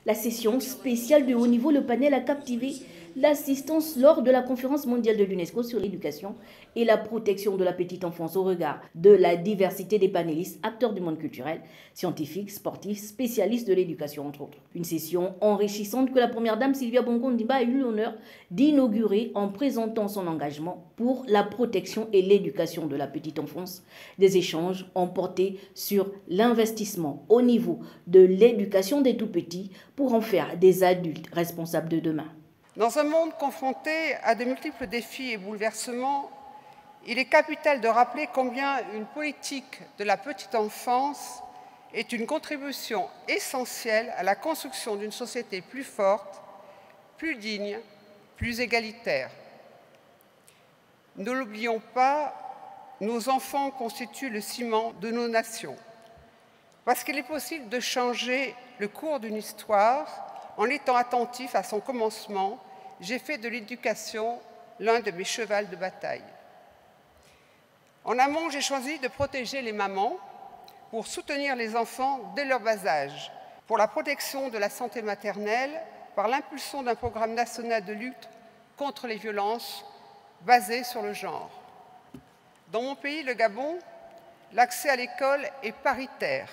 La session spéciale de haut niveau, le panel a captivé l'assistance lors de la conférence mondiale de l'UNESCO sur l'éducation et la protection de la petite enfance au regard de la diversité des panélistes, acteurs du monde culturel, scientifiques, sportifs, spécialistes de l'éducation, entre autres. Une session enrichissante que la première dame Sylvia Bongo Ondimba a eu l'honneur d'inaugurer en présentant son engagement pour la protection et l'éducation de la petite enfance. Des échanges ont porté sur l'investissement au niveau de l'éducation des tout-petits pour en faire des adultes responsables de demain. Dans un monde confronté à de multiples défis et bouleversements, il est capital de rappeler combien une politique de la petite enfance est une contribution essentielle à la construction d'une société plus forte, plus digne, plus égalitaire. Ne l'oublions pas, nos enfants constituent le ciment de nos nations. Parce qu'il est possible de changer le cours d'une histoire en étant attentif à son commencement, j'ai fait de l'éducation l'un de mes chevals de bataille. En amont, j'ai choisi de protéger les mamans pour soutenir les enfants dès leur bas âge, pour la protection de la santé maternelle, par l'impulsion d'un programme national de lutte contre les violences basées sur le genre. Dans mon pays, le Gabon, l'accès à l'école est paritaire,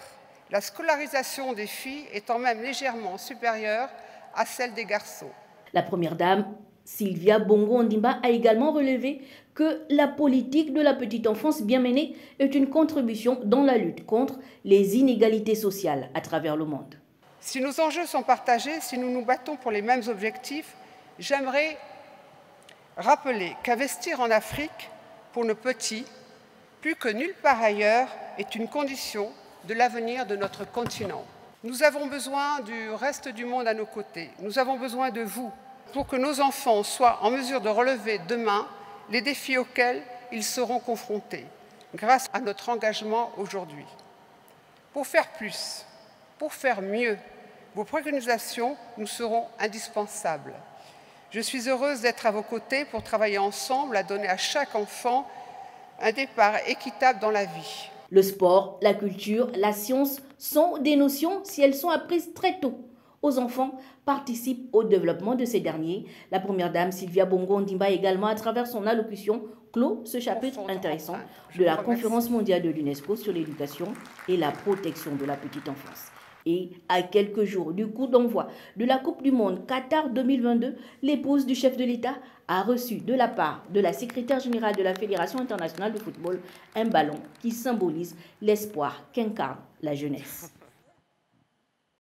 la scolarisation des filles étant même légèrement supérieure à celle des garçons. La première dame, Sylvia Bongo Ondimba, a également relevé que la politique de la petite enfance bien menée est une contribution dans la lutte contre les inégalités sociales à travers le monde. Si nos enjeux sont partagés, si nous nous battons pour les mêmes objectifs, j'aimerais rappeler qu'investir en Afrique pour nos petits, plus que nulle part ailleurs, est une condition de l'avenir de notre continent. Nous avons besoin du reste du monde à nos côtés. Nous avons besoin de vous pour que nos enfants soient en mesure de relever demain les défis auxquels ils seront confrontés, grâce à notre engagement aujourd'hui. Pour faire plus, pour faire mieux, vos préconisations nous seront indispensables. Je suis heureuse d'être à vos côtés pour travailler ensemble à donner à chaque enfant un départ équitable dans la vie. Le sport, la culture, la science sont des notions, si elles sont apprises très tôt aux enfants, participent au développement de ces derniers. La première dame Sylvia Bongo Ondimba également, à travers son allocution, clôt ce chapitre intéressant de la conférence mondiale de l'UNESCO sur l'éducation et la protection de la petite enfance. Et à quelques jours du coup d'envoi de la Coupe du Monde Qatar 2022, l'épouse du chef de l'État a reçu de la part de la secrétaire générale de la Fédération internationale de football un ballon qui symbolise l'espoir qu'incarne la jeunesse.